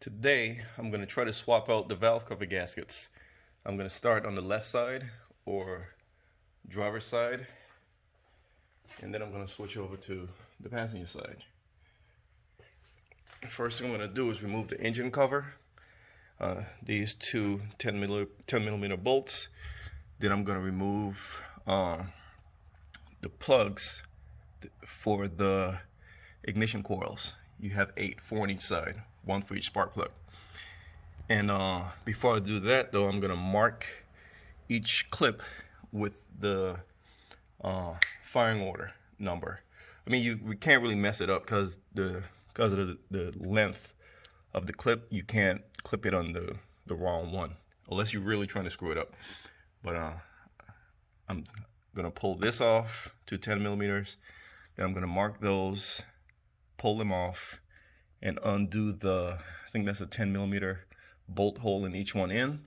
Today, I'm going to try to swap out the valve cover gaskets. I'm going to start on the left side or driver's side, and then I'm going to switch over to the passenger side. The first thing I'm going to do is remove the engine cover, these two 10 millimeter bolts. Then I'm going to remove the plugs for the ignition coils. You have 8, 4 on each side, 1 for each spark plug. And before I do that though, I'm gonna mark each clip with the firing order number. I mean, we can't really mess it up because of the length of the clip. You can't clip it on the wrong one unless you're really trying to screw it up. But I'm gonna pull this off to 10 millimeters. Then I'm gonna mark those, pull them off, and undo I think that's a 10 millimeter bolt hole in each one in.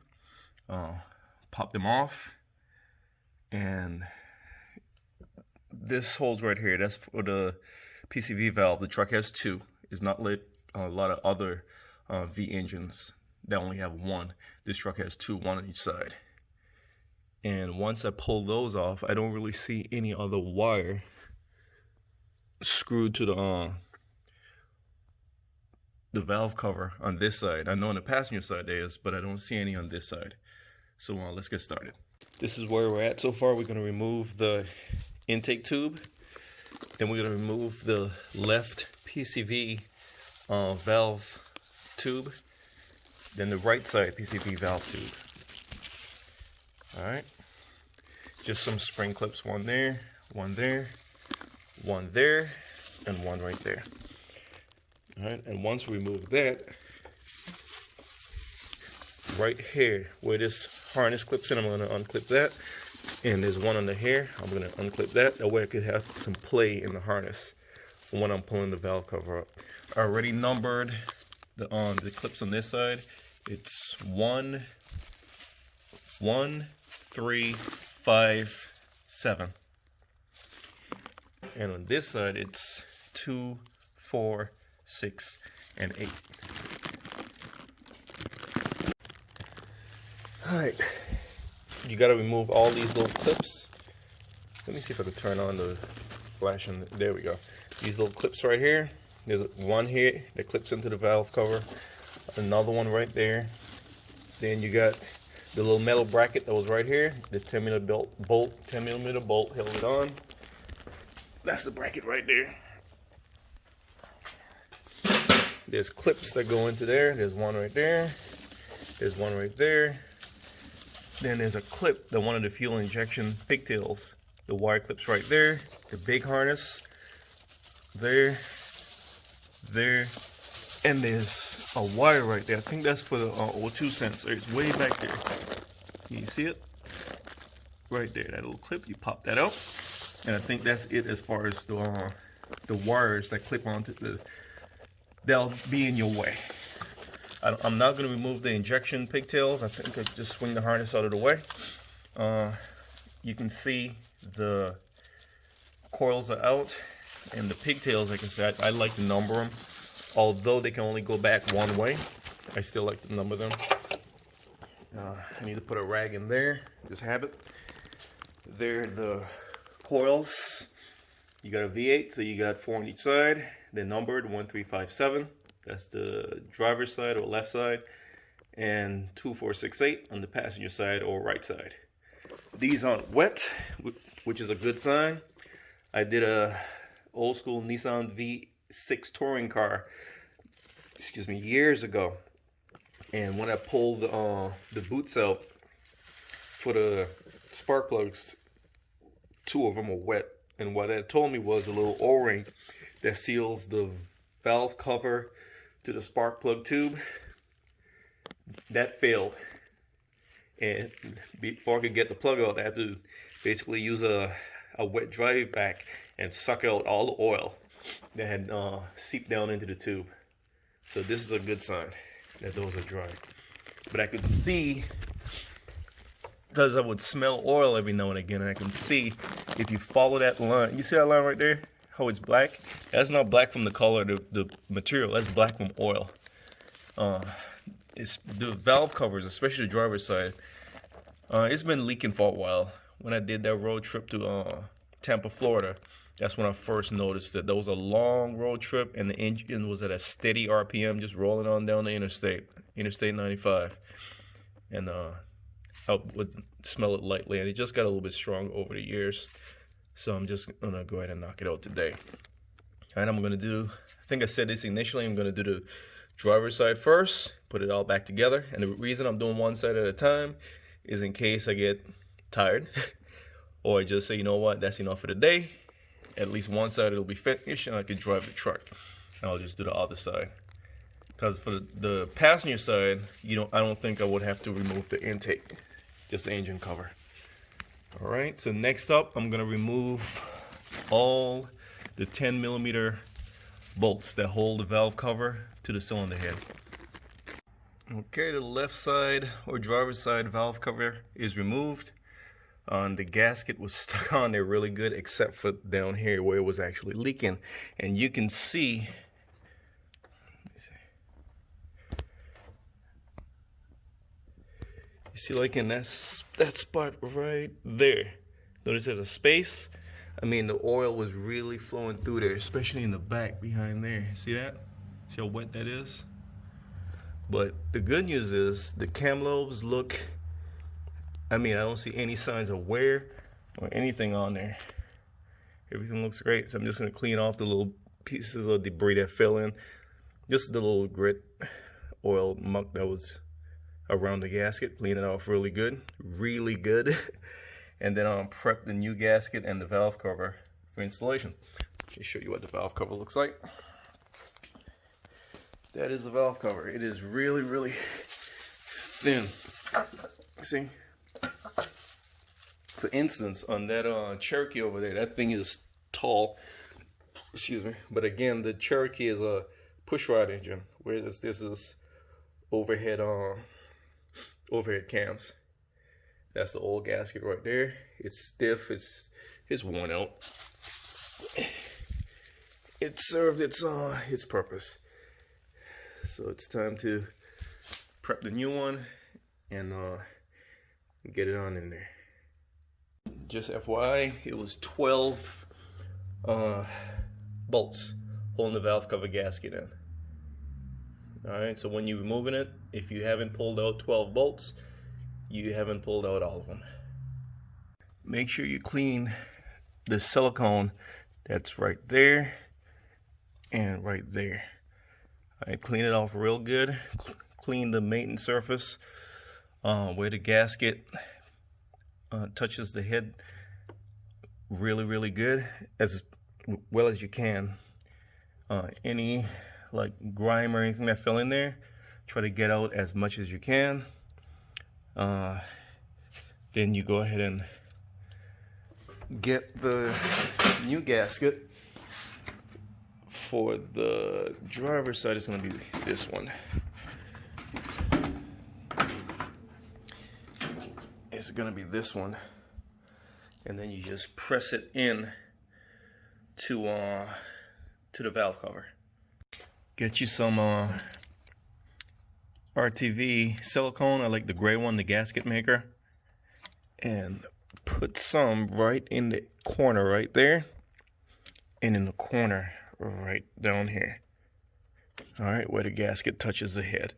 Pop them off, and this hole's right here. That's for the PCV valve. The truck has 2. It's not like a lot of other V engines that only have 1. This truck has 2, 1 on each side. And once I pull those off, I don't really see any other wire screwed to the valve cover on this side. I know on the passenger side there is, but I don't see any on this side. So let's get started. This is where we're at so far. We're going to remove the intake tube. Then we're going to remove the left PCV valve tube. Then the right side PCV valve tube. Alright. Just some spring clips, one there, one there, one there, and one right there. Alright, and once we remove that, right here where this harness clips in, I'm going to unclip that. And there's one under here. I'm going to unclip that. That way I could have some play in the harness when I'm pulling the valve cover up. I already numbered the clips on this side. It's 1, 3, 5, 7. And on this side, it's 2, 4, 6, and 8. Alright, you got to remove all these little clips. Let me see if I can turn on the flash. There we go. These little clips right here. There's one here that clips into the valve cover. Another one right there. Then you got the little metal bracket that was right here. This 10 millimeter bolt, 10 millimeter bolt held it on. That's the bracket right there. There's clips that go into there. There's one right there. There's one right there. Then there's a clip that one of the fuel injection pigtails. The wire clips right there. The big harness. There. There. And there's a wire right there. I think that's for the O2 sensor. It's way back there. Can you see it? Right there. That little clip. You pop that out. And I think that's it as far as the wires that clip onto they'll be in your way. I'm not going to remove the injection pigtails. I think I'll just swing the harness out of the way. You can see the coils are out, and the pigtails, like I said, I like to number them. Although they can only go back one way, I still like to number them. I need to put a rag in there. Just have it. There, the coils. You got a V8, so you got 4 on each side. They're numbered 1, 3, 5, 7. That's the driver's side or left side. And 2, 4, 6, 8 on the passenger side or right side. These aren't wet, which is a good sign. I did a old school Nissan V6 touring car, years ago. And when I pulled the boots out for the spark plugs, 2 of them were wet. And what it told me was a little O-ring that seals the valve cover to the spark plug tube. That failed. And before I could get the plug out, I had to basically use a wet dry vac and suck out all the oil that had seeped down into the tube. So this is a good sign that those are dry. But I could see, because I would smell oil every now and again, and I can see if you follow that line. You see that line right there? How it's black? That's not black from the color of the material. That's black from oil. It's the valve covers, especially the driver's side. It's been leaking for a while. When I did that road trip to Tampa, Florida, that's when I first noticed that. That was a long road trip, and the engine was at a steady RPM, just rolling on down the Interstate 95. And I would smell it lightly, and it just got a little bit strong over the years. So I'm just gonna go ahead and knock it out today. And I'm gonna do, I think I said this initially, I'm gonna do the driver's side first, put it all back together. And the reason I'm doing one side at a time is in case I get tired or I just say, you know what, that's enough for the day. At least one side it'll be finished and I can drive the truck. And I'll just do the other side. Because for the passenger side, I don't think I would have to remove the intake, just the engine cover. All right, so next up, I'm gonna remove all the 10mm bolts that hold the valve cover to the cylinder head. Okay, the left side or driver's side valve cover is removed. The gasket was stuck on there really good, except for down here where it was actually leaking. And you can see, you see like in that spot right there. Notice there's a space. I mean, the oil was really flowing through there, especially in the back behind there. See that? See how wet that is? But the good news is the cam lobes look, I mean, I don't see any signs of wear or anything on there. Everything looks great. So I'm just gonna clean off the little pieces of debris that fell in. Just the little grit, oil muck that was around the gasket. Clean it off really good. And then I'll prep the new gasket and the valve cover for installation. Let me show you what the valve cover looks like. That is the valve cover. It is really thin. See? For instance, on that Cherokee over there, that thing is tall. Excuse me. But again, the Cherokee is a pushrod engine, whereas this is overhead cams. That's the old gasket right there. It's stiff. It's worn out. It served its purpose. So it's time to prep the new one and get it on in there. Just FYI, it was 12 bolts holding the valve cover gasket in. Alright, so when you're removing it, if you haven't pulled out 12 bolts, you haven't pulled out all of them. Make sure you clean the silicone that's right there and right there. I clean it off real good. Clean the maintenance surface where the gasket touches the head really good, as well as you can. Any like grime or anything that fell in there, try to get out as much as you can. Then you go ahead and get the new gasket. For the driver's side, it's going to be this one. It's going to be this one, and then you just press it in to the valve cover. Get you some RTV silicone. I like the gray one, the gasket maker, and put some right in the corner right there, and in the corner right down here. All right, where the gasket touches the head.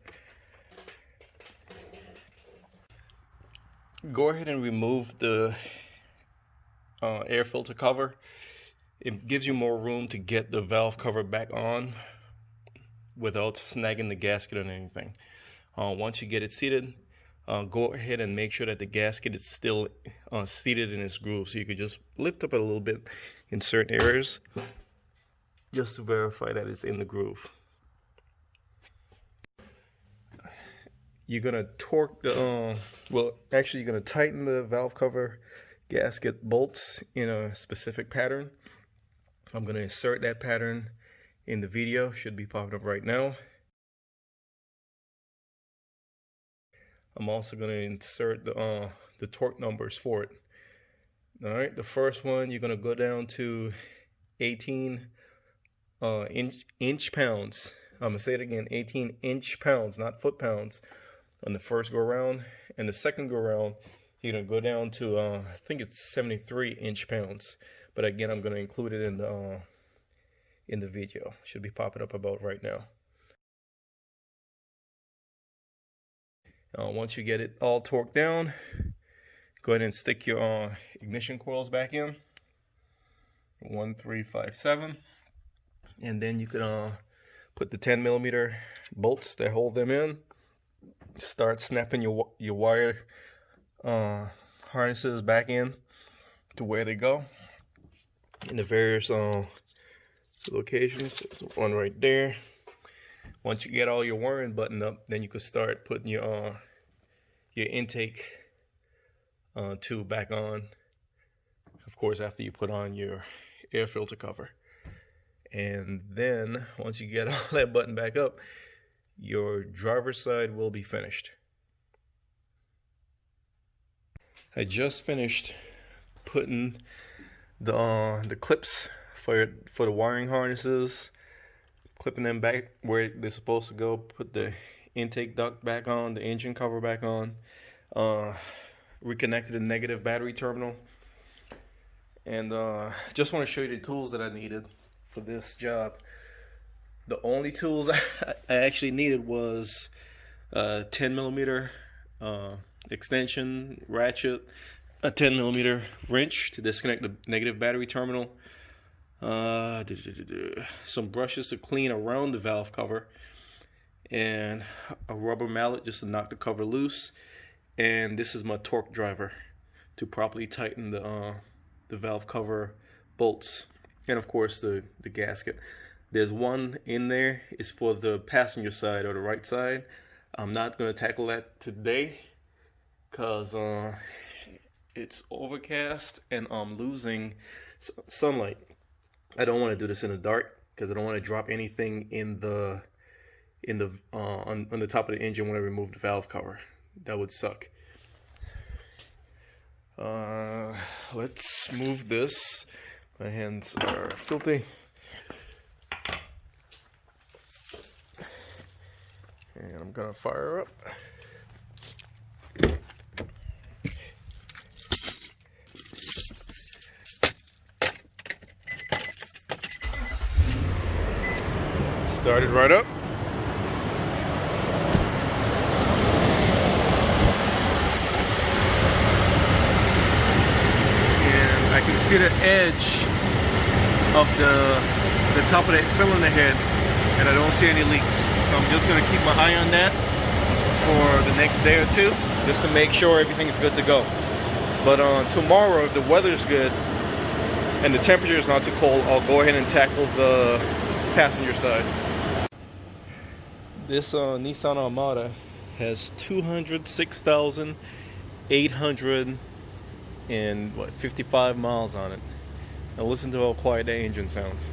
Go ahead and remove the air filter cover. It gives you more room to get the valve cover back on without snagging the gasket or anything. Once you get it seated, go ahead and make sure that the gasket is still seated in its groove. So you could just lift up it a little bit in certain areas, just to verify that it's in the groove. You're gonna torque the, well, actually you're gonna tighten the valve cover gasket bolts in a specific pattern. I'm gonna insert that pattern in the video, should be popping up right now. I'm also gonna insert the torque numbers for it. All right, the first one, you're gonna go down to 18 inch pounds. I'm gonna say it again, 18 inch pounds, not foot pounds, on the first go around. And the second go around, you're gonna go down to I think it's 73 inch pounds. But again, I'm gonna include it in the video. Should be popping up about right now. Once you get it all torqued down, go ahead and stick your ignition coils back in. 1, 3, 5, 7. And then you can put the 10mm bolts that hold them in. Start snapping your wire harnesses back in to where they go in the various locations. There's one right there. Once you get all your wiring buttoned up, then you can start putting your intake tube back on. Of course, after you put on your air filter cover. And then once you get all that button back up, your driver's side will be finished. I just finished putting the clips for the wiring harnesses, clipping them back where they're supposed to go, put the intake duct back on, the engine cover back on, reconnected the negative battery terminal, and just want to show you the tools that I needed for this job. The only tools I actually needed was a 10mm extension ratchet, a 10mm wrench to disconnect the negative battery terminal, some brushes to clean around the valve cover, and a rubber mallet just to knock the cover loose. And this is my torque driver to properly tighten the valve cover bolts, and of course the gasket. There's one in there, it's for the passenger side or the right side. I'm not going to tackle that today because it's overcast and I'm losing sunlight. I don't want to do this in the dark because I don't want to drop anything on the top of the engine when I remove the valve cover. That would suck. Let's move this. My hands are filthy. And I'm gonna fire up. Started right up. And I can see the edge of the top of that cylinder head, and I don't see any leaks. So I'm just going to keep my eye on that for the next day or two, just to make sure everything's good to go. But tomorrow, if the weather's good and the temperature is not too cold, I'll go ahead and tackle the passenger side. This Nissan Armada has 206,855 miles on it. Now listen to how quiet that engine sounds.